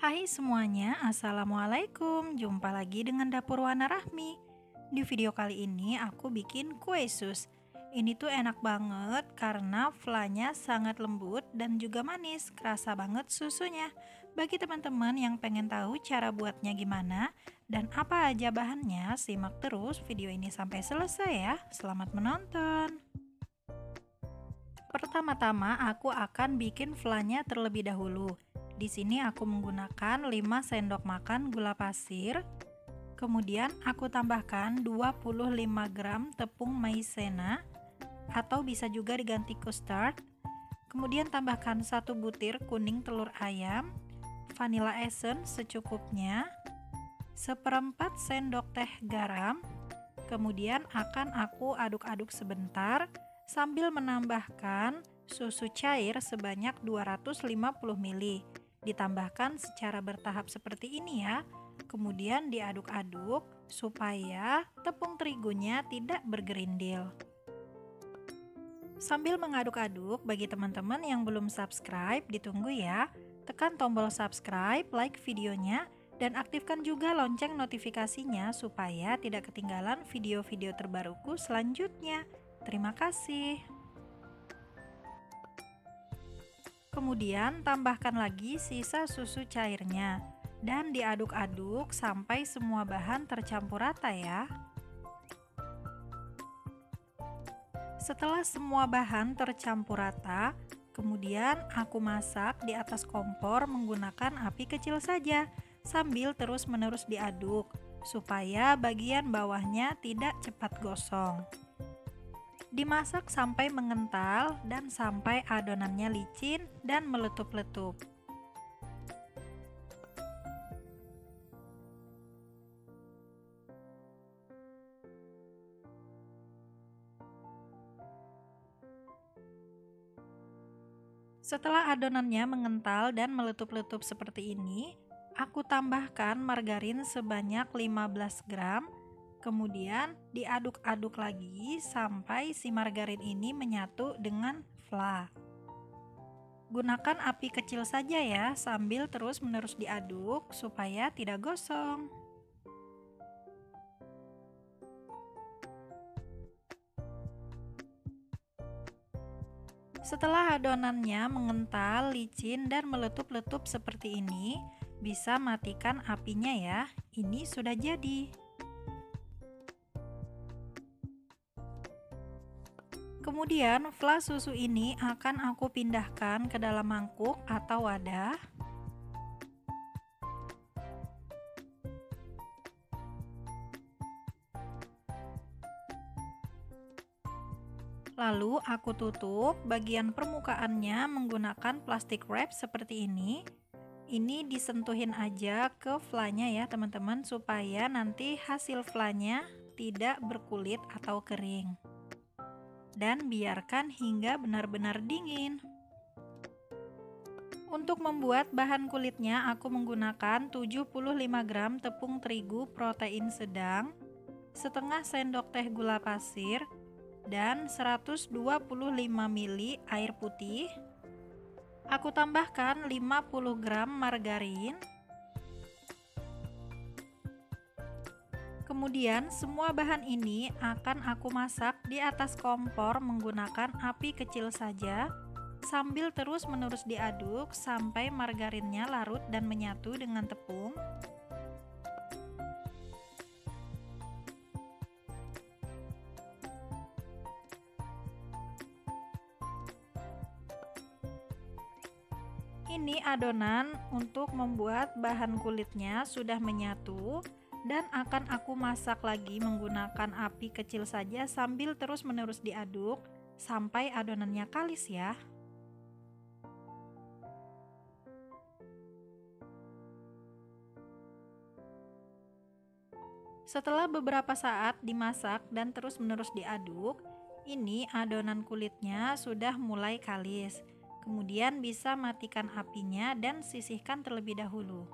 Hai semuanya, Assalamualaikum. Jumpa lagi dengan Dapur Wana Rahmi. Di video kali ini aku bikin kue sus. Ini tuh enak banget karena flanya sangat lembut dan juga manis. Kerasa banget susunya. Bagi teman-teman yang pengen tahu cara buatnya gimana dan apa aja bahannya, simak terus video ini sampai selesai ya. Selamat menonton. Pertama-tama aku akan bikin flanya terlebih dahulu. Di sini aku menggunakan 5 sendok makan gula pasir. Kemudian aku tambahkan 25 gram tepung maizena atau bisa juga diganti custard. Kemudian tambahkan 1 butir kuning telur ayam, vanilla essence secukupnya, 1/4 sendok teh garam. Kemudian akan aku aduk-aduk sebentar sambil menambahkan susu cair sebanyak 250 ml. Ditambahkan secara bertahap seperti ini ya. Kemudian diaduk-aduk supaya tepung terigunya tidak bergerindil. Sambil mengaduk-aduk, bagi teman-teman yang belum subscribe, ditunggu ya. Tekan tombol subscribe, like videonya, dan aktifkan juga lonceng notifikasinya supaya tidak ketinggalan video-video terbaruku selanjutnya. Terima kasih. Kemudian tambahkan lagi sisa susu cairnya dan diaduk-aduk sampai semua bahan tercampur rata ya. Setelah semua bahan tercampur rata, kemudian aku masak di atas kompor menggunakan api kecil saja sambil terus-menerus diaduk supaya bagian bawahnya tidak cepat gosong. Dimasak sampai mengental dan sampai adonannya licin dan meletup-letup. Setelah adonannya mengental dan meletup-letup seperti ini, aku tambahkan margarin sebanyak 15 gram. Kemudian diaduk-aduk lagi sampai si margarin ini menyatu dengan fla. Gunakan api kecil saja ya, sambil terus-menerus diaduk supaya tidak gosong. Setelah adonannya mengental, licin, dan meletup-letup seperti ini, bisa matikan apinya ya. Ini sudah jadi. Kemudian fla susu ini akan aku pindahkan ke dalam mangkuk atau wadah. Lalu aku tutup bagian permukaannya menggunakan plastik wrap seperti ini. Ini disentuhin aja ke flanya ya teman-teman supaya nanti hasil flanya tidak berkulit atau kering. Dan biarkan hingga benar-benar dingin. Untuk membuat bahan kulitnya aku menggunakan 75 gram tepung terigu protein sedang, setengah sendok teh gula pasir, dan 125 ml air putih. Aku tambahkan 50 gram margarin. Kemudian semua bahan ini akan aku masak di atas kompor menggunakan api kecil saja sambil terus-menerus diaduk sampai margarinnya larut dan menyatu dengan tepung. Ini adonan untuk membuat bahan kulitnya sudah menyatu dan akan aku masak lagi menggunakan api kecil saja sambil terus-menerus diaduk sampai adonannya kalis ya. Setelah beberapa saat dimasak dan terus-menerus diaduk, ini adonan kulitnya sudah mulai kalis. Kemudian bisa matikan apinya dan sisihkan terlebih dahulu.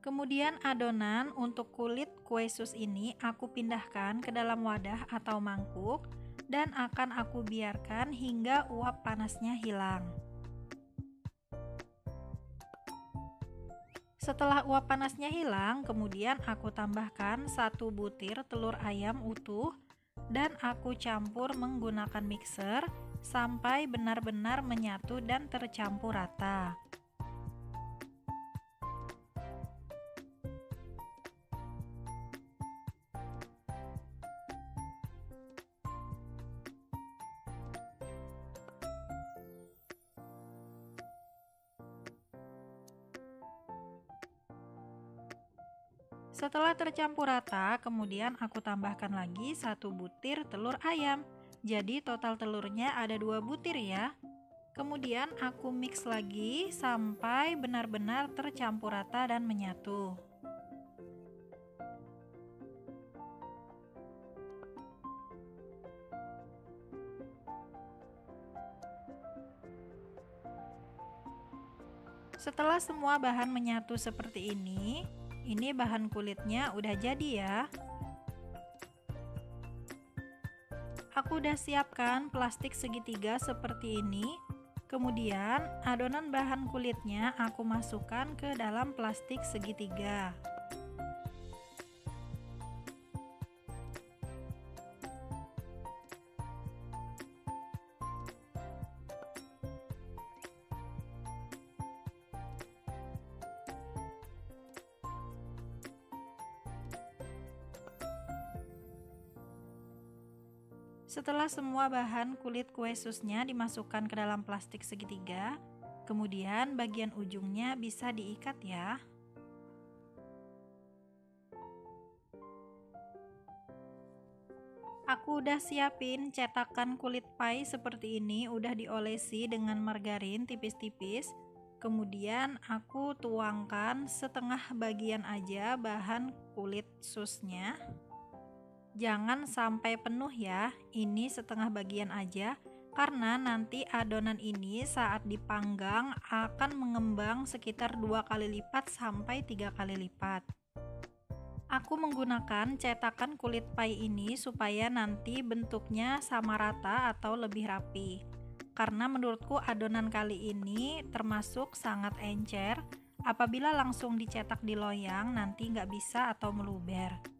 Kemudian adonan untuk kulit kue sus ini aku pindahkan ke dalam wadah atau mangkuk dan akan aku biarkan hingga uap panasnya hilang. Setelah uap panasnya hilang, kemudian aku tambahkan 1 butir telur ayam utuh dan aku campur menggunakan mixer sampai benar-benar menyatu dan tercampur rata. Setelah tercampur rata, kemudian aku tambahkan lagi 1 butir telur ayam. Jadi total telurnya ada 2 butir ya. Kemudian aku mix lagi sampai benar-benar tercampur rata dan menyatu. Setelah semua bahan menyatu seperti ini bahan kulitnya udah jadi ya. Aku udah siapkan plastik segitiga seperti ini. Kemudian adonan bahan kulitnya aku masukkan ke dalam plastik segitiga. Setelah semua bahan kulit kue susnya dimasukkan ke dalam plastik segitiga, kemudian bagian ujungnya bisa diikat ya. Aku udah siapin cetakan kulit pie seperti ini, udah diolesi dengan margarin tipis-tipis. Kemudian aku tuangkan setengah bagian aja bahan kulit susnya. Jangan sampai penuh ya, ini setengah bagian aja, karena nanti adonan ini saat dipanggang akan mengembang sekitar 2 kali lipat sampai 3 kali lipat. Aku menggunakan cetakan kulit pie ini supaya nanti bentuknya sama rata atau lebih rapi. Karena menurutku adonan kali ini termasuk sangat encer, apabila langsung dicetak di loyang nanti nggak bisa atau meluber.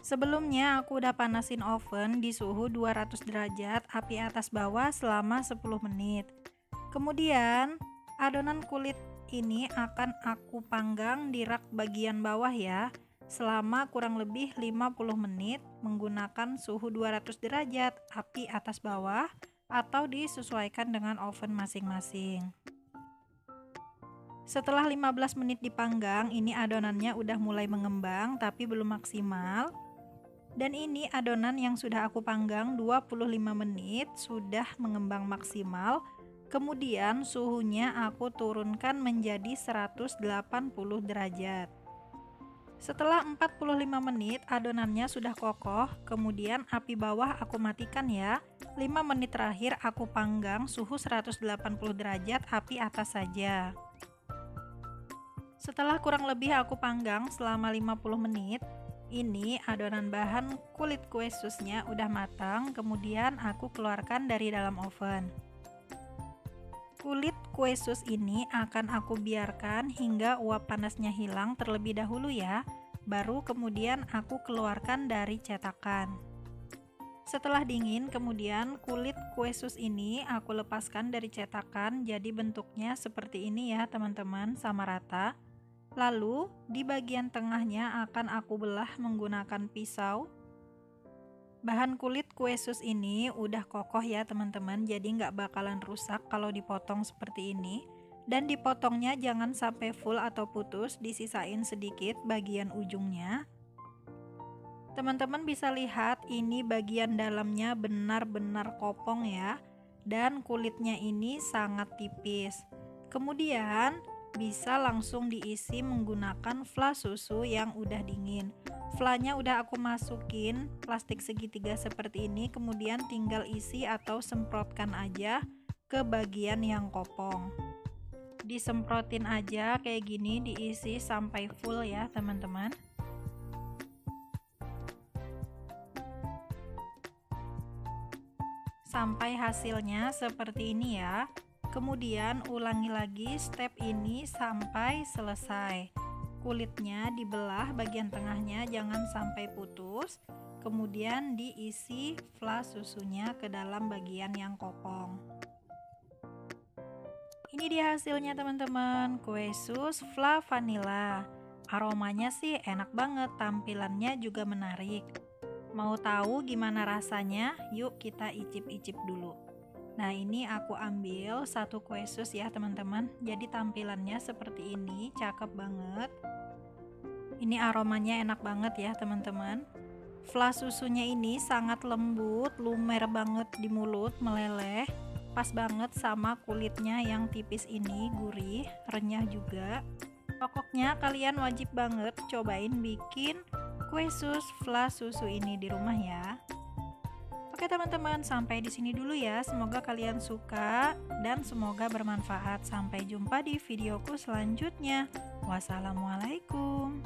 Sebelumnya aku udah panasin oven di suhu 200 derajat api atas bawah selama 10 menit. Kemudian adonan kulit ini akan aku panggang di rak bagian bawah ya, selama kurang lebih 50 menit menggunakan suhu 200 derajat api atas bawah atau disesuaikan dengan oven masing-masing. Setelah 15 menit dipanggang, ini adonannya udah mulai mengembang tapi belum maksimal. Dan ini adonan yang sudah aku panggang 25 menit sudah mengembang maksimal. Kemudian suhunya aku turunkan menjadi 180 derajat. Setelah 45 menit adonannya sudah kokoh, kemudian api bawah aku matikan ya. 5 menit terakhir aku panggang suhu 180 derajat api atas saja. Setelah kurang lebih aku panggang selama 50 menit, ini adonan bahan kulit kue susnya udah matang, kemudian aku keluarkan dari dalam oven. Kulit kue sus ini akan aku biarkan hingga uap panasnya hilang terlebih dahulu ya, baru kemudian aku keluarkan dari cetakan. Setelah dingin, kemudian kulit kue sus ini aku lepaskan dari cetakan, jadi bentuknya seperti ini ya teman-teman, sama rata. Lalu di bagian tengahnya akan aku belah menggunakan pisau. Bahan kulit kue sus ini udah kokoh ya teman-teman, jadi nggak bakalan rusak kalau dipotong seperti ini. Dan dipotongnya jangan sampai full atau putus, disisain sedikit bagian ujungnya. Teman-teman bisa lihat ini bagian dalamnya benar-benar kopong ya, dan kulitnya ini sangat tipis. Kemudian bisa langsung diisi menggunakan flas susu yang udah dingin. Flanya udah aku masukin plastik segitiga seperti ini, kemudian tinggal isi atau semprotkan aja ke bagian yang kopong. Disemprotin aja kayak gini, diisi sampai full ya teman-teman. sampai hasilnya seperti ini ya. Kemudian ulangi lagi step ini sampai selesai. Kulitnya dibelah bagian tengahnya, jangan sampai putus. Kemudian diisi fla susunya ke dalam bagian yang kopong. Ini dia hasilnya teman-teman, kue sus fla vanilla. Aromanya sih enak banget, tampilannya juga menarik. Mau tahu gimana rasanya? Yuk kita icip-icip dulu. Nah, ini aku ambil satu kue sus ya teman-teman. Jadi tampilannya seperti ini, cakep banget. Ini aromanya enak banget ya teman-teman. Fla susunya ini sangat lembut, lumer banget di mulut, meleleh. Pas banget sama kulitnya yang tipis ini, gurih, renyah juga. Pokoknya kalian wajib banget cobain bikin kue sus fla susu ini di rumah ya. Oke teman-teman, sampai di sini dulu ya. Semoga kalian suka dan semoga bermanfaat. Sampai jumpa di videoku selanjutnya. Wassalamualaikum.